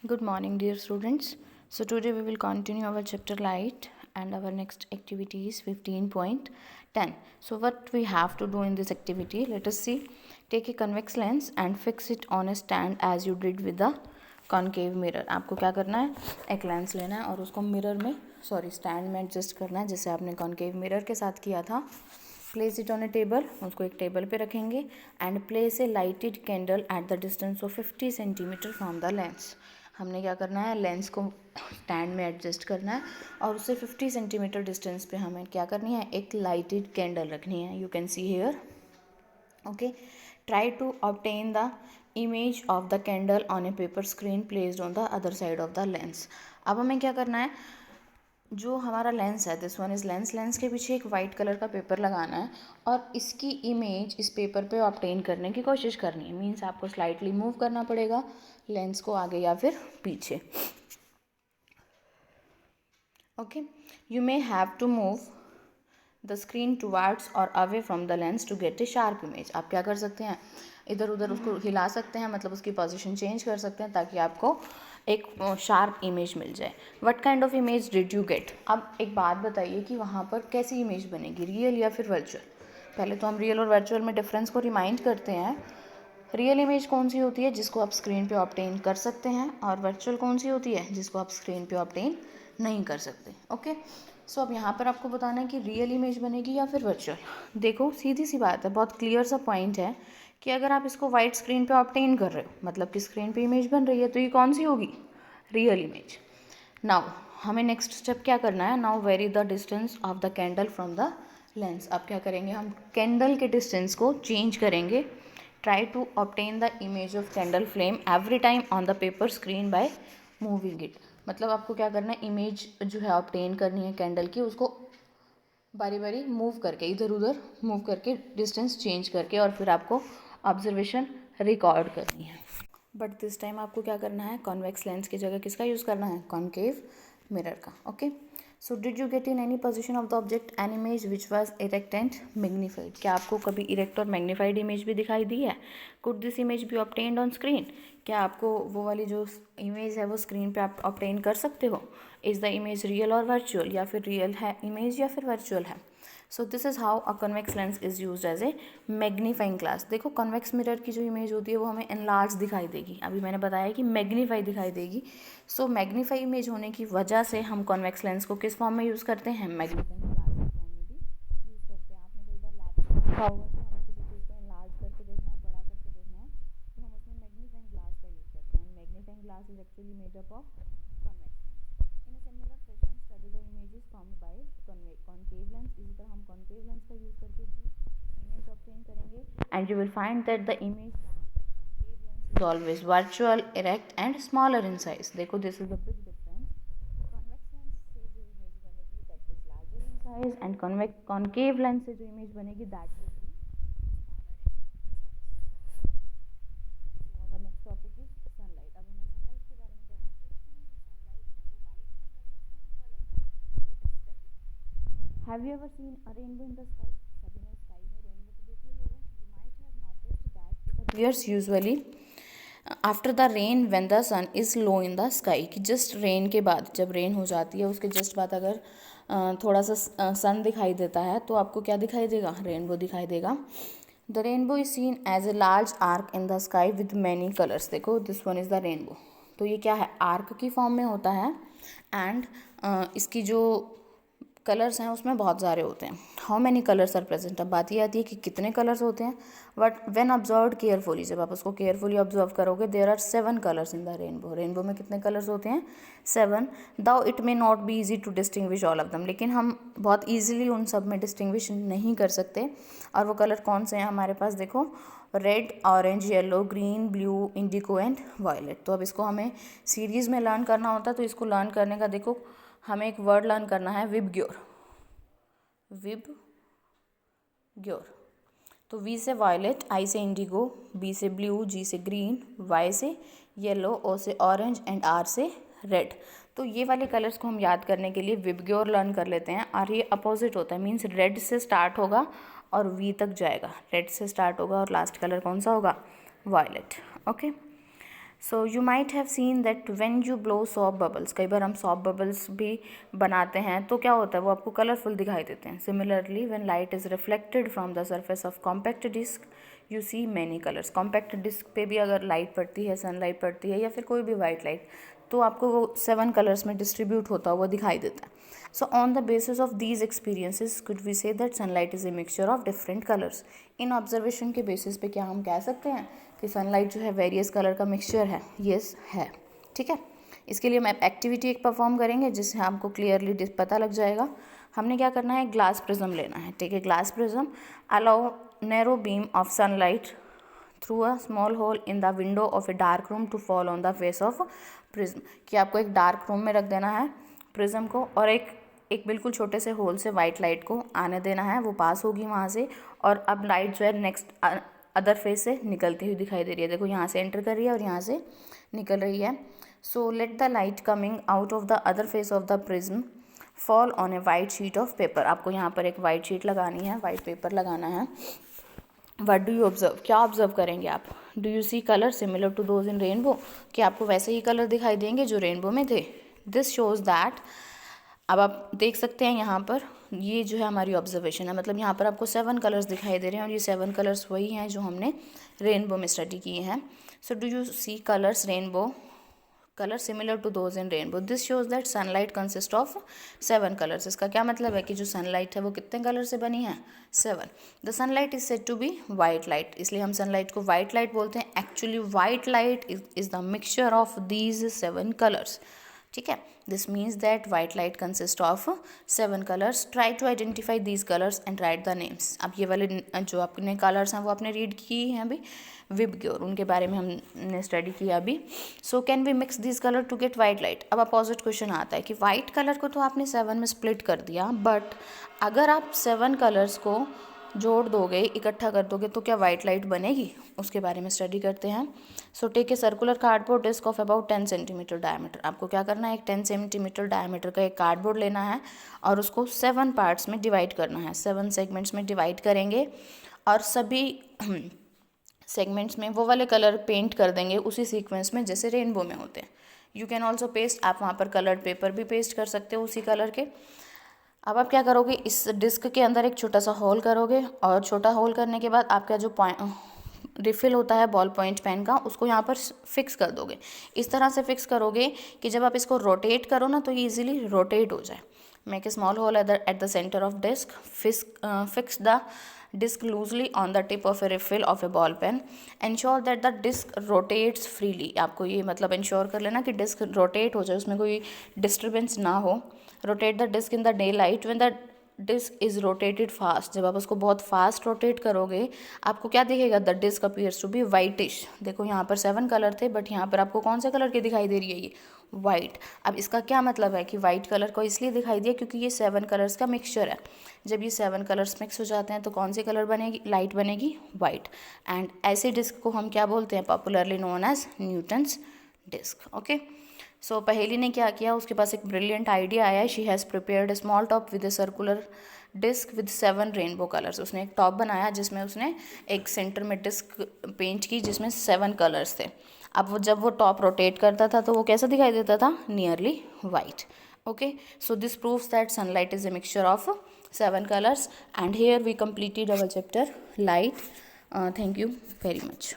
Good morning, dear students. So, today we will continue our chapter light, and our next activity is 15.10. So, what we have to do in this activity, let us see. Take a convex lens and fix it on a stand as you did with the concave mirror. आपको क्या करना है, एक lens लेना है और उसको mirror में स्टैंड में एडजस्ट करना है, जैसे आपने कॉन्केव मिरर के साथ किया था. Place it on A table, उसको एक टेबल पे रखेंगे. And place a lighted candle at the distance of 50 centimetre from the lens. हमने क्या करना है, लेंस को स्टैंड में एडजस्ट करना है और उससे 50 सेंटीमीटर डिस्टेंस पे हमें क्या करनी है, एक लाइटेड कैंडल रखनी है. You can see here. Okay, try to obtain the image of the candle on a paper screen placed on the other side of the lens. अब हमें क्या करना है, जो हमारा लेंस है, दिस वन इज़ लेंस के पीछे एक वाइट कलर का पेपर लगाना है और इसकी इमेज इस पेपर पे ऑब्टेन करने की कोशिश करनी है. मीन्स आपको स्लाइटली मूव करना पड़ेगा लेंस को आगे या फिर पीछे. Okay, you may have to move the screen towards और away from the lens to get a sharp image. आप क्या कर सकते हैं, इधर उधर उसको हिला सकते हैं, मतलब उसकी पोजीशन चेंज कर सकते हैं ताकि आपको एक शार्प इमेज मिल जाए. What kind of image did you get. अब एक बात बताइए कि वहाँ पर कैसी इमेज बनेगी, रियल या फिर वर्चुअल. पहले तो हम रियल और वर्चुअल में डिफरेंस को रिमाइंड करते हैं. रियल इमेज कौन सी होती है, जिसको आप स्क्रीन पे ऑब्टेन कर सकते हैं, और वर्चुअल कौन सी होती है, जिसको आप स्क्रीन पे ऑब्टेन नहीं कर सकते. ओके, सो अब यहाँ पर आपको बताना है कि रियल इमेज बनेगी या फिर वर्चुअल. देखो सीधी सी बात है, बहुत क्लियर सा पॉइंट है कि अगर आप इसको वाइट स्क्रीन पे ऑब्टेन कर रहे हो, मतलब कि स्क्रीन पे इमेज बन रही है, तो ये कौन सी होगी, रियल इमेज. नाउ हमें नेक्स्ट स्टेप क्या करना है, now very the distance of the candle from the lens. अब क्या करेंगे, हम कैंडल के डिस्टेंस को चेंज करेंगे. Try to obtain the image of candle flame every time on the paper screen by moving it. मतलब आपको क्या करना है, इमेज जो है ऑब्टेन करनी है कैंडल की, उसको बारी बारी मूव करके, इधर उधर मूव करके, डिस्टेंस चेंज करके, और फिर आपको ऑब्जर्वेशन रिकॉर्ड करनी है. बट दिस टाइम आपको क्या करना है, कॉन्वेक्स लेंस की जगह किसका यूज़ करना है, कॉन्केव मिरर का. Okay, so did you get in any position of the object an image which was erect and magnified. क्या आपको कभी इरेक्ट और मैग्नीफाइड इमेज भी दिखाई दी है. Could this image B obtained on screen. क्या आपको वो वाली जो इमेज है वो स्क्रीन पे आप ऑब्टेन कर सकते हो. Is the image real or virtual, या फिर रियल है इमेज या फिर वर्चुअल है. So this is how a convex lens is use as a magnifying glass. देखो कन्वेक्स मिरर की जो इमेज होती है वो हमें एनलार्ज दिखाई देगी. अभी मैंने बताया कि मैग्नीफाई दिखाई देगी. सो मैग्नीफाई इमेज होने की वजह से हम कन्वेक्स लेंस को किस फॉर्म में यूज़ करते हैं, मैग्नीफाइंग ग्लास के फॉर्म में भी यूज़ करते हैं. आपने कई बार लैब में देखा होगा कि हमें किसी चीज़ को एनलार्ज करके देखना है, बड़ा करके देखना है, तो हम उसमें मैग्नीफाइंग ग्लास का यूज़ करते हैं. Magnifying glass is actually made up of convex lens. In a similar fashion study the images formed by concave lens. इसी तरह हम कॉन्केव लेंस का यूज़ करके भी इमेज ऑब्टेन करेंगे. And you will find that the image is always virtual, erect and smaller in size. देखो this is the big difference. Convex lens से जो इमेज बनेगी that is larger in size, and concave lens से जो image बनेगी that will be smaller in size. So our next topic is sunlight. अब हमें sunlight के बारे में पढ़ना है कि इसकी जो sunlight है वो white है या फिर उसका कोई color है. Let us step it. Have you ever seen a rainbow in the sky? सभी ने स्काई में रेनबो तो देखा ही होगा. You might have noticed that it appears usually after the rain when the sun is low in the sky. कि just rain के बाद, जब रेन हो जाती है उसके जस्ट बाद अगर थोड़ा सा सन दिखाई देता है तो आपको क्या दिखाई देगा, रेनबो दिखाई देगा. The rainbow is seen as a large arc in the sky with many colours. देखो this one is the rainbow. तो ये क्या है, आर्क की फॉर्म में होता है. एंड इसकी जो कलर्स हैं उसमें बहुत सारे होते हैं. How many colours are present. अब बात ये आती है कि कितने कलर्स होते हैं. बट व्हेन ऑब्जर्व केयरफुली, जब आप उसको केयरफुली ऑब्जर्व करोगे, there are 7 colours in the rainbow. Rainbow में कितने कलर्स होते हैं, 7. Though it may not be easy to distinguish all of them. लेकिन हम बहुत ईजिली उन सब में डिस्टिंग्विश नहीं कर सकते. और वो कलर कौन से हैं हमारे पास, देखो red, orange, yellow, green, blue, indigo and violet. तो अब इसको हमें सीरीज़ में लर्न करना होता है. तो इसको लर्न करने का देखो हमें एक वर्ड लर्न करना है, विबग्योर. विबग्योर. तो वी से वायलेट, आई से इंडिगो, बी से ब्लू, जी से ग्रीन, वाई से येलो, ओ से ऑरेंज एंड आर से रेड. तो ये वाले कलर्स को हम याद करने के लिए विबग्योर लर्न कर लेते हैं. और ये अपोजिट होता है, मीन्स रेड से स्टार्ट होगा और वी तक जाएगा. रेड से स्टार्ट होगा और लास्ट कलर कौन सा होगा, violet. Okay, so you might have seen that when you blow soap bubbles, कई बार हम सॉप बबल्स भी बनाते हैं तो क्या होता है, वो आपको कलरफुल दिखाई देते हैं. Similarly when light is reflected from the surface of compact disc you see many colours. Compact disc पे भी अगर लाइट पड़ती है, सनलाइट पड़ती है या फिर कोई भी वाइट लाइट, तो आपको वो 7 कलर्स में डिस्ट्रीब्यूट होता हुआ दिखाई देता है. So on the basis of these experiences could we say that sunlight is a mixture of different colours. इन ऑब्जर्वेशन के बेसिस पे क्या हम कह सकते हैं कि सनलाइट जो है वेरियस कलर का मिक्सचर है? यस है. ठीक है, इसके लिए हम एक्टिविटी एक परफॉर्म करेंगे जिससे हमको क्लियरली पता लग जाएगा. हमने क्या करना है, ग्लास प्रिज्म लेना है. ठीक है, glass prism allow narrow beam of sunlight through a small hole in the window of a dark room to fall on the face of prism. कि आपको एक डार्क रूम में रख देना है प्रिज्म को और एक बिल्कुल छोटे से होल से वाइट लाइट को आने देना है, वो पास होगी वहाँ से. और अब लाइट जो है नेक्स्ट अदर फेस से निकलती हुई दिखाई दे रही है. देखो यहाँ से एंटर कर रही है और यहाँ से निकल रही है. So let the light coming out of the other face of the prism fall on A white sheet of paper. आपको यहाँ पर एक वाइट शीट लगानी है, वाइट पेपर लगाना है. वट डू यू ऑब्जर्व, क्या ऑब्जर्व करेंगे आप? Do you see colour similar to those in rainbow, कि आपको वैसे ही कलर दिखाई देंगे जो रेनबो में थे. दिस शोज दैट, अब आप देख सकते हैं यहाँ पर ये जो है हमारी ऑब्जर्वेशन है, मतलब यहाँ पर आपको 7 कलर्स दिखाई दे रहे हैं और ये 7 कलर्स वही हैं जो हमने रेनबो में स्टडी किए हैं. So do you see colours rainbow, colour similar to those in rainbow. This shows that sunlight consist of 7 colours. इसका क्या मतलब है कि जो सनलाइट है वो कितने कलर से बनी है? 7. The sunlight is said to be white light, इसलिए हम सनलाइट को वाइट लाइट बोलते हैं. Actually white light is the mixture of these 7 colours. ठीक है, this means that white light consist of 7 colours. Try to identify these colours and write the names. अब ये वाले जो अपने कलर्स हैं वो आपने रीड की हैं अभी, विबग्योर, उनके बारे में हमने स्टडी किया अभी. So can we mix this colour to get white light. अब अपोजिट क्वेश्चन आता है कि वाइट कलर को तो आपने 7 में स्प्लिट कर दिया, बट अगर आप 7 कलर्स को जोड़ दोगे, इकट्ठा कर दोगे, तो क्या वाइट लाइट बनेगी? उसके बारे में स्टडी करते हैं. So take a circular cardboard disc of about 10 centimetre diameter. आपको क्या करना है, एक 10 सेंटीमीटर डायमीटर का एक कार्डबोर्ड लेना है और उसको 7 पार्ट्स में डिवाइड करना है. 7 सेगमेंट्स में डिवाइड करेंगे और सभी सेगमेंट्स में वो वाले कलर पेंट कर देंगे उसी सीक्वेंस में जैसे रेनबो में होते हैं. यू कैन ऑल्सो पेस्ट, आप वहाँ पर कलर्ड पेपर भी पेस्ट कर सकते हो उसी कलर के. अब आप क्या करोगे, इस डिस्क के अंदर एक छोटा सा होल करोगे और छोटा होल करने के बाद आपका जो रिफिल होता है बॉल पॉइंट पेन का, उसको यहाँ पर फिक्स कर दोगे. इस तरह से फिक्स करोगे कि जब आप इसको रोटेट करो ना तो ये ईजिली रोटेट हो जाए. Make a small hole at the centre of disc. Fix the disc loosely on the tip of a refill of a ball pen. Ensure that the disc rotates freely. आपको ये मतलब ensure कर लेना कि disc rotate हो जाए, उसमें कोई डिस्टर्बेंस ना हो. Rotate the disc in the daylight when the disc is rotated fast. जब आप उसको बहुत फास्ट रोटेट करोगे आपको क्या दिखेगा, the disc appears to be whitish. देखो यहाँ पर 7 कलर थे बट यहाँ पर आपको कौन से कलर की दिखाई दे रही है, ये वाइट. अब इसका क्या मतलब है कि वाइट कलर को इसलिए दिखाई दिया क्योंकि ये 7 कलर्स का मिक्सचर है. जब ये 7 कलर्स मिक्स हो जाते हैं तो कौन सी कलर बनेगी, लाइट बनेगी, वाइट. एंड ऐसे डिस्क को हम क्या बोलते हैं, popularly known as Newton's disc. Okay, so Paheli ने क्या किया, उसके पास एक ब्रिलियंट आइडिया आया. She has prepared a small top with a circular disc with 7 rainbow colours. उसने एक टॉप बनाया जिसमें उसने एक सेंटर में डिस्क पेंट की जिसमें 7 कलर्स थे. अब वो जब वो टॉप रोटेट करता था तो वो कैसा दिखाई देता था, nearly white. Okay, so this proves that sunlight is a mixture of 7 colours. And here we completed our chapter light. Thank you very much.